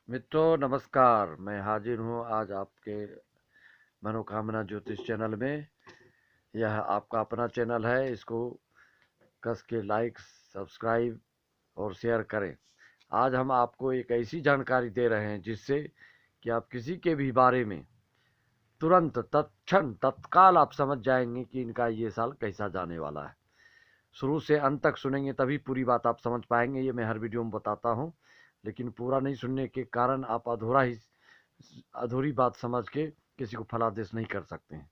मित्रों नमस्कार। मैं हाजिर हूँ आज आपके मनोकामना ज्योतिष चैनल में। यह आपका अपना चैनल है, इसको कस के लाइक सब्सक्राइब और शेयर करें। आज हम आपको एक ऐसी जानकारी दे रहे हैं जिससे कि आप किसी के भी बारे में तुरंत तत्क्षण तत्काल आप समझ जाएंगे कि इनका ये साल कैसा जाने वाला है। शुरू से अंत तक सुनेंगे तभी पूरी बात आप समझ पाएंगे। ये मैं हर वीडियो में बताता हूँ, लेकिन पूरा नहीं सुनने के कारण आप अधूरी बात समझ के किसी को फलादेश नहीं कर सकते हैं।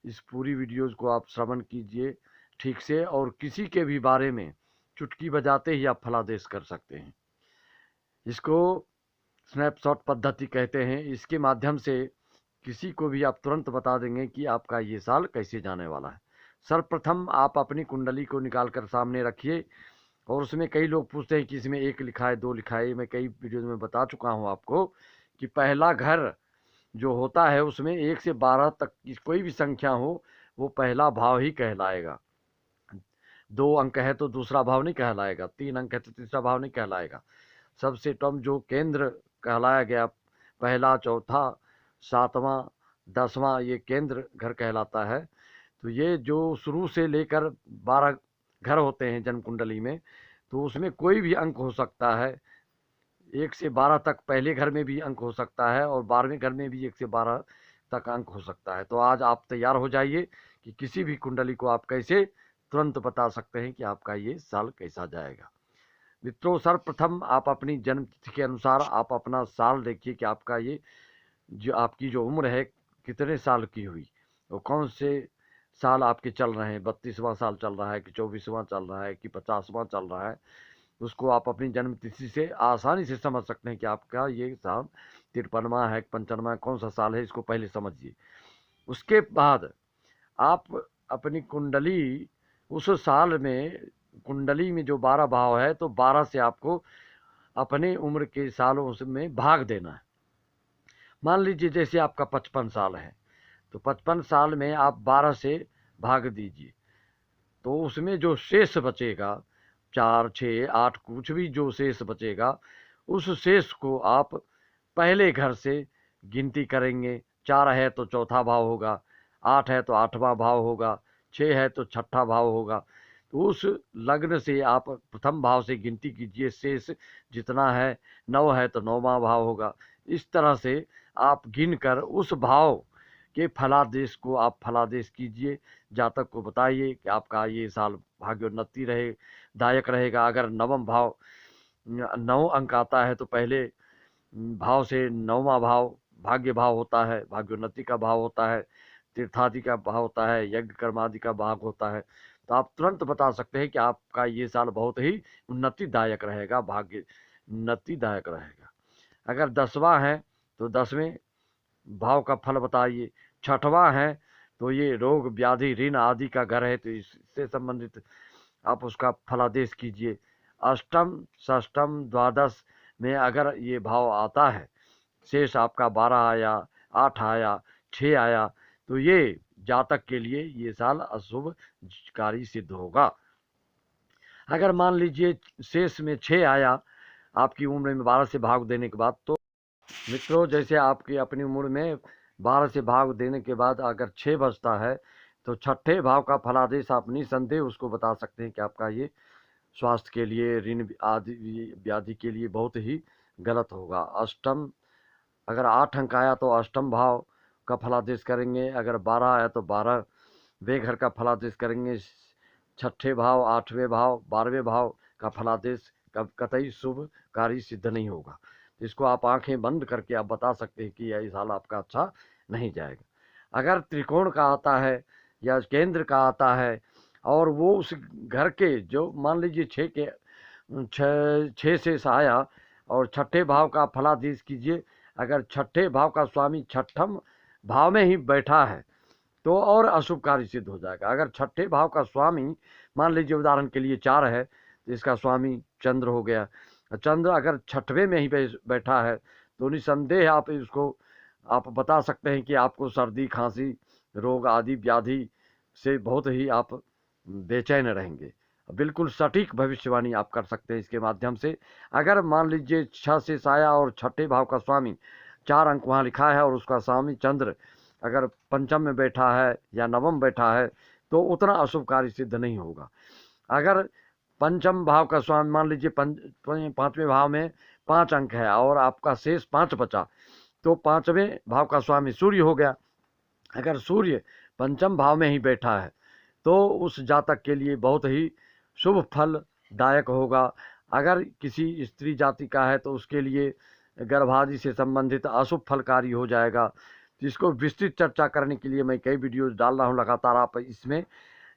इस पूरी वीडियोज़ को आप श्रवण कीजिए ठीक से, और किसी के भी बारे में चुटकी बजाते ही आप फलादेश कर सकते हैं। इसको स्नैपशॉट पद्धति कहते हैं। इसके माध्यम से किसी को भी आप तुरंत बता देंगे कि आपका ये साल कैसे जाने वाला है। सर्वप्रथम आप अपनी कुंडली को निकाल कर सामने रखिए, और उसमें कई लोग पूछते हैं कि इसमें 1 लिखा है 2 लिखा है। मैं कई वीडियोज में बता चुका हूँ आपको कि पहला घर जो होता है उसमें 1 से 12 तक की कोई भी संख्या हो वो पहला भाव ही कहलाएगा। 2 अंक है तो दूसरा भाव नहीं कहलाएगा, 3 अंक है तो तीसरा भाव नहीं कहलाएगा। सबसे कम जो केंद्र कहलाया गया, पहला, चौथा, 7वां, 10वां, ये केंद्र घर कहलाता है। तो ये जो शुरू से लेकर 12 घर होते हैं जन्म कुंडली में, तो उसमें कोई भी अंक हो सकता है। 1 से 12 तक पहले घर में भी अंक हो सकता है, और 12वें घर में भी 1 से 12 तक अंक हो सकता है। तो आज आप तैयार हो जाइए कि किसी भी कुंडली को आप कैसे तुरंत बता सकते हैं कि आपका ये साल कैसा जाएगा। मित्रों, सर्वप्रथम आप अपनी जन्म तिथि के अनुसार आप अपना साल देखिए कि आपका ये जो आपकी जो उम्र है कितने साल की हुई, और कौन से साल आपके चल रहे हैं। 32वां साल चल रहा है कि 24वां चल रहा है कि 50वां चल रहा है। उसको आप अपनी जन्म तिथि से आसानी से समझ सकते हैं कि आपका ये साल 53वां है, 55वां है, कौन सा साल है, इसको पहले समझिए। उसके बाद आप अपनी कुंडली उस साल में, कुंडली में जो 12 भाव है, तो 12 से आपको अपने उम्र के सालों में भाग देना है। मान लीजिए जैसे आपका 55 साल है, तो 55 साल में आप 12 से भाग दीजिए, तो उसमें जो शेष बचेगा, 4, 6, 8, कुछ भी जो शेष बचेगा, उस शेष को आप पहले घर से गिनती करेंगे। 4 है तो चौथा भाव होगा, 8 है तो 8वां भाव होगा, 6 है तो छठा भाव होगा। तो उस लग्न से आप प्रथम भाव से गिनती कीजिए, शेष जितना है। 9 है तो 9वां भाव होगा। इस तरह से आप गिनकर उस भाव के फलादेश को आप फलादेश कीजिए। जातक को बताइए कि आपका ये साल भाग्योन्नति रहे दायक रहेगा। अगर नवम भाव 9 अंक आता है तो पहले भाव से 9वां भाव भाग्य भाव होता है, भाग्योन्नति का भाव होता है, तीर्थादि का भाव होता है, यज्ञ कर्मादि का भाग होता है। तो आप तुरंत बता सकते हैं कि आपका ये साल बहुत ही उन्नतिदायक रहेगा, भाग्य उन्नतिदायक रहेगा। अगर 10वां है तो 10वें भाव का फल बताइए। 6वां है तो ये रोग व्याधि ऋण आदि का घर है, तो इससे संबंधित आप उसका फलादेश कीजिए। अष्टम, षष्टम, द्वादश में अगर ये भाव आता है, शेष आपका 12 आया, 8 आया, 6 आया, तो ये जातक के लिए ये साल अशुभकारी सिद्ध होगा। अगर मान लीजिए शेष में 6 आया आपकी उम्र में 12 से भाग देने के बाद, तो मित्रों जैसे आपकी अपनी उम्र में 12 से भाग देने के बाद अगर 6 बचता है, तो छठे भाव का फलादेश आप निसंदेह उसको बता सकते हैं कि आपका ये स्वास्थ्य के लिए, ऋण आदि व्याधि के लिए बहुत ही गलत होगा। अष्टम, अगर 8 अंक आया तो अष्टम भाव का फलादेश करेंगे। अगर 12 आया तो 12वें घर का फलादेश करेंगे। छठे भाव, 8वें भाव, 12वें भाव का फलादेश कतई शुभ कार्य सिद्ध नहीं होगा। इसको आप आंखें बंद करके आप बता सकते हैं कि यह साल आपका अच्छा नहीं जाएगा। अगर त्रिकोण का आता है या केंद्र का आता है, और वो उस घर के जो मान लीजिए 6 से आया, और छठे भाव का फलादेश कीजिए। अगर छठे भाव का स्वामी छठम भाव में ही बैठा है तो और अशुभ कार्य सिद्ध हो जाएगा। अगर छठे भाव का स्वामी मान लीजिए उदाहरण के लिए 4 है, तो इसका स्वामी चंद्र हो गया। चंद्र अगर छठवें में ही बैठा है तो निसंदेह आप इसको आप बता सकते हैं कि आपको सर्दी, खांसी, रोग आदि व्याधि से बहुत ही आप बेचैन रहेंगे। बिल्कुल सटीक भविष्यवाणी आप कर सकते हैं इसके माध्यम से। अगर मान लीजिए 6 से साया और छठे भाव का स्वामी 4 अंक वहाँ लिखा है और उसका स्वामी चंद्र अगर पंचम में बैठा है या नवम बैठा है तो उतना अशुभ कार्य सिद्ध नहीं होगा। अगर पंचम भाव का स्वामी मान लीजिए पांचवें भाव में 5 अंक है और आपका शेष 5 बचा, तो पांचवें भाव का स्वामी सूर्य हो गया। अगर सूर्य पंचम भाव में ही बैठा है तो उस जातक के लिए बहुत ही शुभ फलदायक होगा। अगर किसी स्त्री जाति का है तो उसके लिए गर्भादि से संबंधित अशुभ फलकारी हो जाएगा। तो इसको विस्तृत चर्चा करने के लिए मैं कई वीडियोज डाल रहा हूँ लगातार। आप इसमें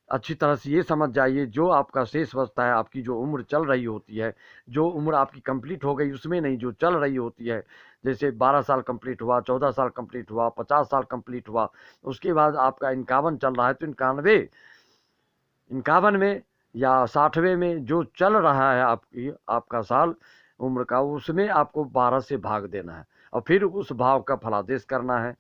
अच्छी तरह से ये समझ जाइए, जो आपका शेष बचता है, आपकी जो उम्र चल रही होती है, जो उम्र आपकी कंप्लीट हो गई उसमें नहीं, जो चल रही होती है, जैसे 12 साल कंप्लीट हुआ, 14 साल कंप्लीट हुआ, 50 साल कंप्लीट हुआ, उसके बाद आपका 51 चल रहा है, तो 51 में या 60वें में जो चल रहा है आपका साल उम्र का, उसमें आपको 12 से भाग देना है और फिर उस भाव का फलादेश करना है।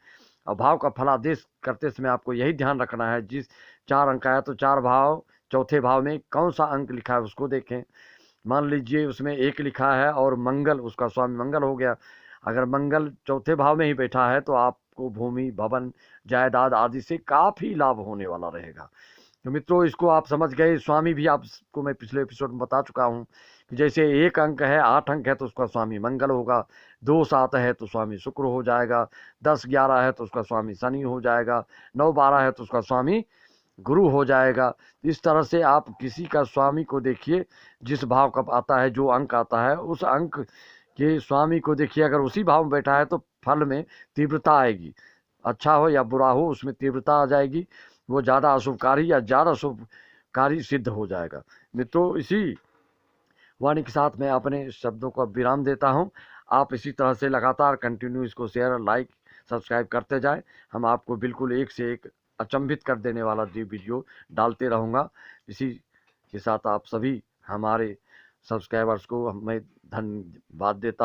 और भाव का फलादेश करते समय आपको यही ध्यान रखना है, जिस 4 अंक आया तो 4 भाव, चौथे भाव में कौन सा अंक लिखा है उसको देखें। मान लीजिए उसमें 1 लिखा है और मंगल, उसका स्वामी मंगल हो गया। अगर मंगल चौथे भाव में ही बैठा है तो आपको भूमि, भवन, जायदाद आदि से काफ़ी लाभ होने वाला रहेगा। तो मित्रों, इसको आप समझ गए। स्वामी भी आपको मैं पिछले एपिसोड में बता चुका हूँ कि जैसे 1 अंक है, 8 अंक है तो उसका स्वामी मंगल होगा, 2 7 है तो स्वामी शुक्र हो जाएगा, 10 11 है तो उसका स्वामी शनि हो जाएगा, 9 12 है तो उसका स्वामी गुरु हो जाएगा। इस तरह से आप किसी का स्वामी को देखिए, जिस भाव का आता है, जो अंक आता है, उस अंक के स्वामी को देखिए। अगर उसी भाव में बैठा है तो फल में तीव्रता आएगी, अच्छा हो या बुरा हो उसमें तीव्रता आ जाएगी, वो ज़्यादा अशुभकारी या ज़्यादा शुभकारी सिद्ध हो जाएगा। मित्रों, इसी वाणी के साथ मैं अपने शब्दों को विराम देता हूँ। आप इसी तरह से लगातार कंटिन्यू इसको शेयर, लाइक, सब्सक्राइब करते जाएं। हम आपको बिल्कुल एक से एक अचंभित कर देने वाला वीडियो डालते रहूँगा। इसी के साथ आप सभी हमारे सब्सक्राइबर्स को मैं धन्यवाद देता